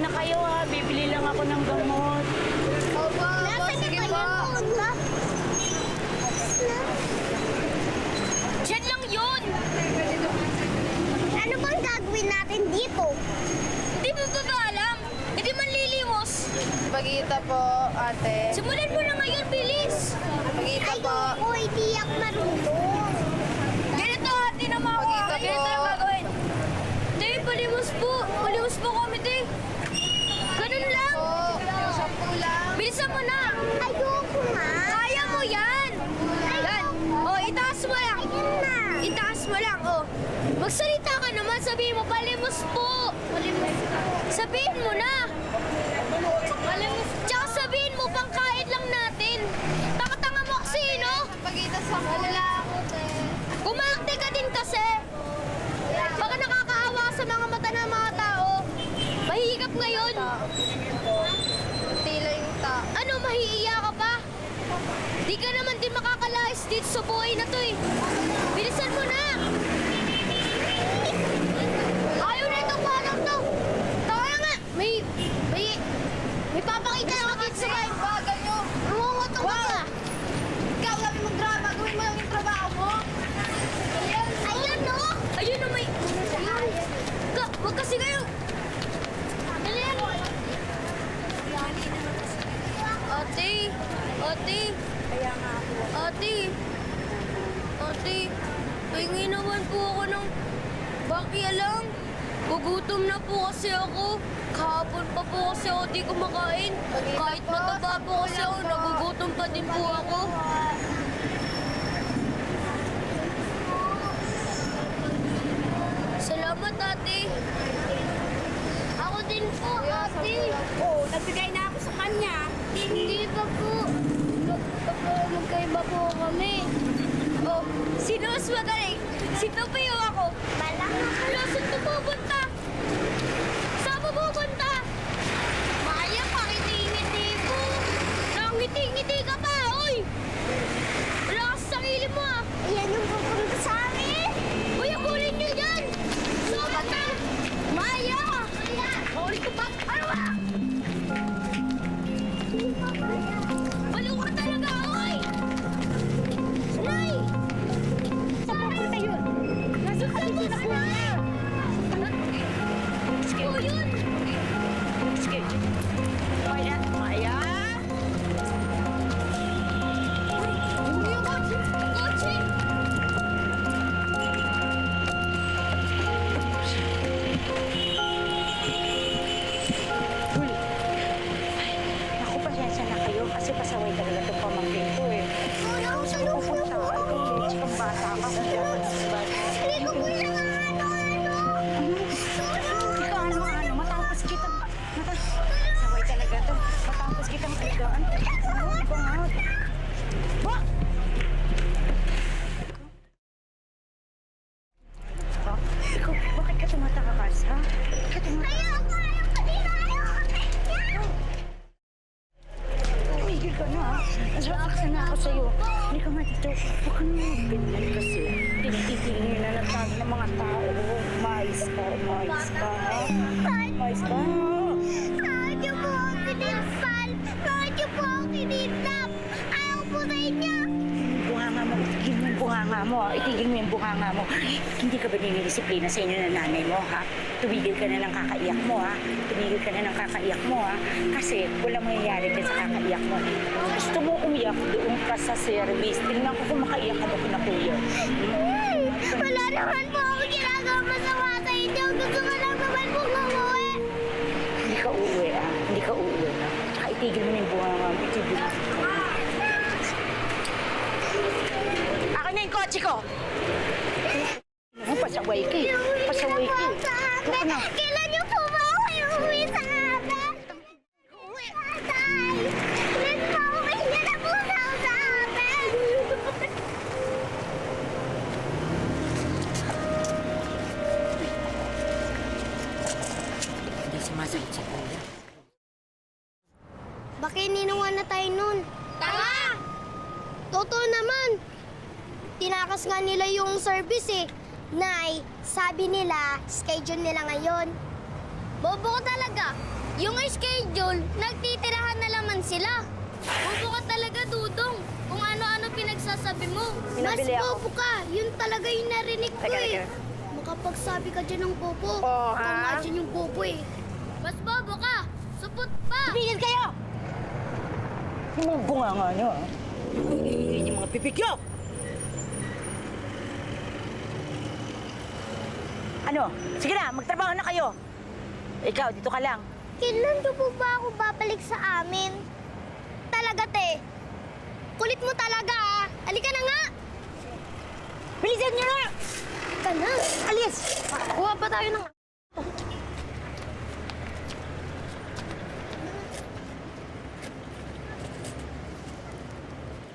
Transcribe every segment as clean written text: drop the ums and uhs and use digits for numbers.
muna kayo ha. Bibili lang ako ng gamot. Opo, Sige po. Diyan lang yun. Ano bang gagawin natin dito? Hindi mo ba alam? Hindi man lilimos. Pagita po, ate. Simulan mo na ngayon, bilis. Pagita po. Ayoko, hindi ako marunong. Ganito, ate na mga Pagkita po. Ganito ang gagawin. Te, palimos po. Palimos po kami, te. Ganun lang. Po, sampu lang. Bilisan mo na. Ayoko nga. Kaya mo yan. Yan. O, itaas mo lang. Ayun na. Itaas mo lang, o. Magsalita ka naman, sabihin mo, palimos po. Palimos. Sabihin mo na. Palimos. Tsaka sabihin mo, pangkain lang natin. Tanga-tanga mo kasi, no? Pagita, sampu lang. Kumakti ka din kasi. Baka nakakaawa ka sa mga mata ng mga tao. Mahihigap ngayon. Tila yung ta. Ano, mahiiya ka pa? Di ka naman din makakalais dito sa buhay na to eh. Bilisan mo na! Ayaw na itong parang to! Tara nga! May papakita ako dito sa bahay. Bagal nyo. Rumungot ka ba? Ikaw, sabi mong drama. Gawin mo lang yung trabaho mo. Ayun no! Ayun no, may... Ayun! Wag kasi kayo! Dali yan! Ate! Ate! Kaya nga ako. Ate! Ate! Pahingi naman po ako ng bakya lang. Gugutom na po kasi ako. Kahapon pa po kasi ako di kumakain. Kahit mataba po kasi ako, nagugutom pa din po ako. Salamat, ate. Ako din po, ate. Oo, nagbigay na ako sa kanya. Hindi pa po. Magkaiba po kami. Oh, sino mas magaling? Si Pepe o ako? Balang ako. Wala, saan ka pupunta? Saan ka pupunta? Maya, pakiti-ngiti po. Nakangiti-ngiti ka pa, oy! Wala ka sa sarili mo, ah. Ayan yung pupunta sa amin. Uy, abulin niyo yan! Sobat na! Maya! Huli ko pa! Ano ba? Balo ka talaga, oy! Nay! Saan pupunta yun? Nasa saan na po? Oh, yun! Sige. Maya, Maya. Yung kotse! Kotse! Uy. Ay, naku, pasensya na kayo kasi pasaway talaga itong pamangkin ko eh. Ikaw saan pupunta? Ikaw, Mitch, kang bata ka. Kung dapat sa bata. Hindi ko po na Ikaw, ano, matapos kitang... Pasaway talaga to. Matapos kitang tigaan. Ano, ikaw nga. Ba? Ha? Ikaw, bakit ka tumatakas, ha? Bakit ka tumatakas? Tumigil ka na, ha? Nasasaksan na ako sa'yo. Hindi ka nga dito. Huwag ka na ganyan kasi. Tinititigil nyo na lang tayo ng mga tao. Mais ka, ha? Mais ka. Bakit niyo po ako kinipal? Bakit niyo po ako kinidnap? Ayaw po sa inyo. Bunganga mo, itigil mo yung bunganga mo, ha? Itigil mo yung bunganga mo. Hindi ka ba dinidisiplina sa inyo ng nanay mo, ha? Tumigil ka na ng kakaiyak mo, ha? Tumigil ka na ng kakaiyak mo, ha? Kasi walang mangyayari ka sa kakaiyak mo. Gusto mo umiyak, doon ka sa service. Tingnan ko kung makaiyak ka ba kina kuya. Wala naman po ako ginagawa masama sa inyo. Gusto ko lang naman po umuwi. Hindi ka uuwi, ha? Hindi ka uuwi, ha? Tsaka itigil mo na yung bunganga mo. Itigil mo. Akin na yung kotse ko! Pasaway ka eh. Pasaway ka eh. Huwag na. Kailan niyo po ba ako iuwi sa amin? Uwi, tatay. Kailan po ako kailan na po sa amin? Hindi sumasagot sa kuya. Bakit ninuwa na tayo nun? Tama! Totoo naman. Tinakas nga nila yung service eh. Nay, sabi nila, schedule nila ngayon. Bobo ka talaga. Yung schedule, nagtitirahan na naman sila. Bobo ka talaga, Dudong. Kung ano-ano pinagsasabi mo. Mas Pinabili ako. bobo ka. Yun talaga yung narinig ko Teka, eh. teka. Makapagsabi ka dyan ng bobo. Oh, Ikaw ha? nga dyan yung bobo eh. Mas bobo ka. Supot pa. Tumigil kayo! Yung mga bunganga nyo, ah. Yung mga pipik nyo! Ano? Sige na, magtrabaho na kayo. Ikaw, dito ka lang. Kailan niyo po ba ako babalik sa amin? Talaga, te. Kulit mo talaga, ah. Halika na nga. Bilisan nyo na! Ka na. Alis! Kuha pa tayo ng...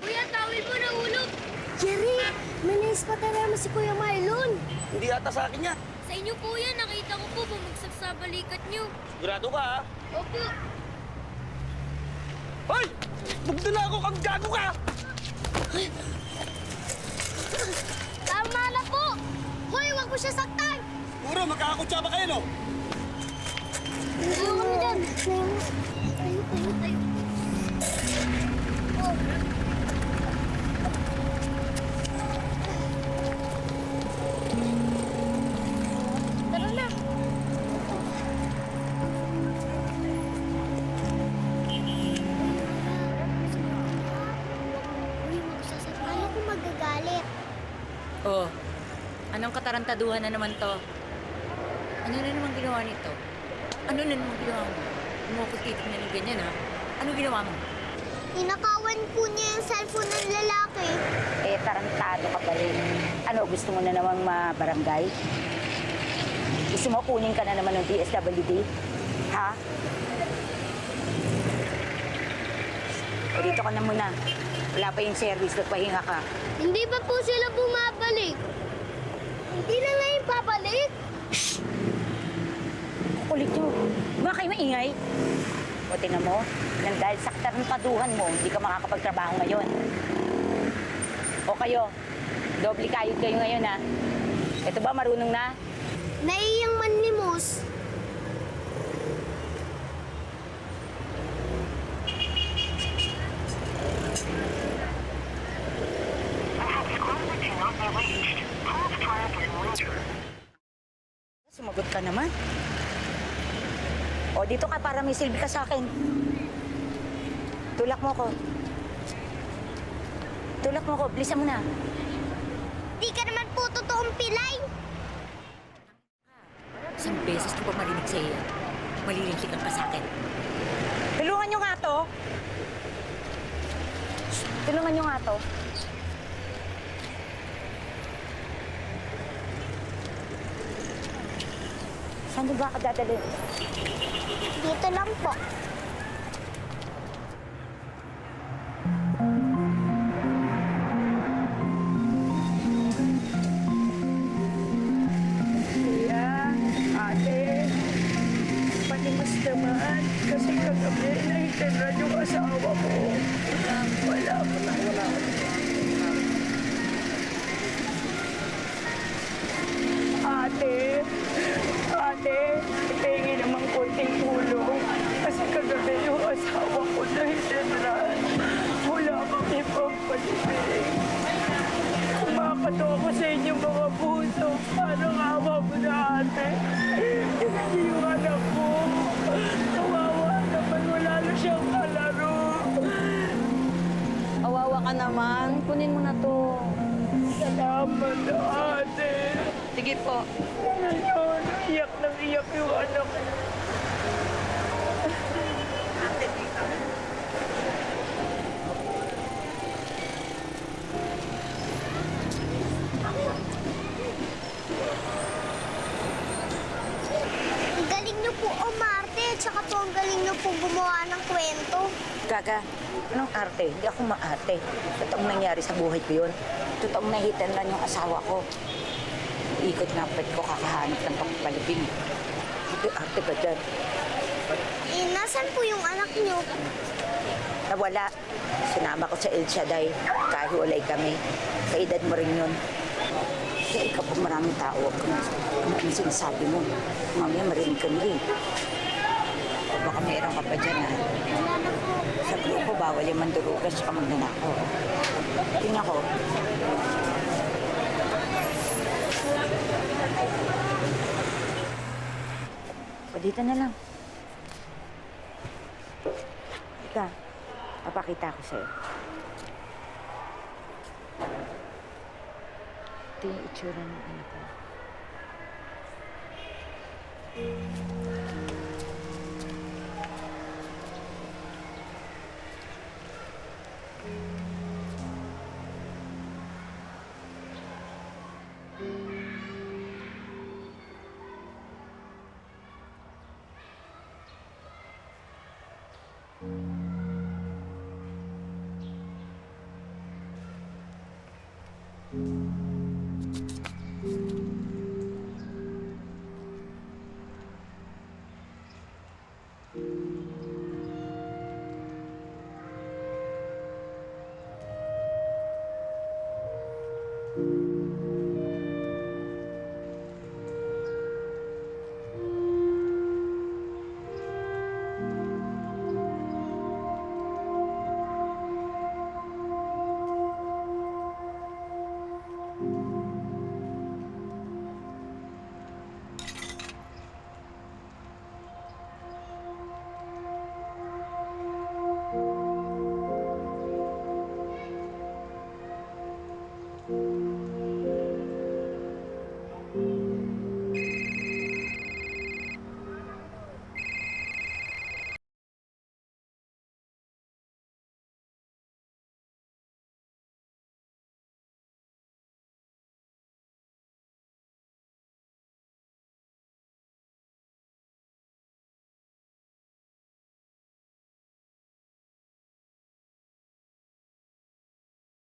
Kuya, tawid mo na ulog. Jerry, may naispatan naman si Kuya Marlon. Hindi ata sa akin yan. Sa inyo po yan. Nakita ko po bumagsak sa balikat niyo. Sigurado ka, ha? Opo. Hoy! Magdala ako kang gago ka! Tama na po. Hoy, wag mo siya saktan. Puro, magkakakutsaba kayo, no? Tayo kami dyan. Tayo. Oh. Tara na. Uy, magsasabi. Kala ko magagalit. Oh, anong katarantaduhan na naman to? Ano na naman ginawa nito? Ano na naman ginawa mo? Hindi mo ako titignan ng ganyan, ha? Ano ginawa mo? Ninakawan po niya yung cellphone ng lalaki. Eh, tarantado ka pa rin. Ano, gusto mo na namang mabarangay? Gusto mo kunin ka na naman ng DSWD? Ha? O dito ka na muna. Wala pa yung service, nagpahinga ka. Hindi ba po sila bumabalik? Hindi na ngayon babalik? Kulit nyo. Ba kayo maingay? O tingnan mo, nang dahil sa katarantaduhan mo, hindi ka makakapagtrabaho ngayon. O kayo, doble kayod kayo ngayon, ha? Ito ba, marunong na? Naiyang manlimos. Sumagot ka naman. O, dito ka para may silbi ka sa akin. Tulak mo ko. Tulak mo ko. Bilisan mo na. Di ka naman po totoong pilay. Isang beses ko pa marinig sa iyo. Malilikitan ka sa akin. Tulungan nyo nga to. Tulungan nyo nga to. Saan ba ka dadalhin? Dito lang po. Kuya, ate, panimos naman kasi kagabi nahitinran yung asawa ko. Wala. Ate, itingi naman konting tulong kasi kagabi yung asawa ko nahitinran. Wala kang ibang palibig. Kumakato ako sa inyong mga puso. Parang awa mo na, ate. Hindi yung anak ko. Kawawa naman, wala na siyang kalaro. Awawa ka naman. Kunin mo na to. Salamat, ate. Sige po. Ngayon, iyak nang iyak yung anak ko. Ang galing niyo po umarte, tsaka po ang galing niyo po gumawa ng kwento. Gaga, anong arte? Hindi ako maarte. Totoong nangyari sa buhay ko yun. Totoong nahitan lang yung asawa ko. Ikot nga pwede ko kakahanap ng pagpalibing. Hindi arte ka dyan. Eh, nasan po yung anak niyo? Nawala. Sinama ko sa El Shaddai. Kahiwalay kami. Sa edad mo rin yun. Kaya ikaw pag maraming tao, ano ang sinasabi mo? Mamaya marinig ka nila eh. O baka meron ka pa dyan, ha? Wala na po. Sa grupo, bawal yung mandurugas tsaka magnanakaw. Tingnan ko. O, dito na lang. Ika, papakita ko sa'yo. Ito yung itsura ng anak ko.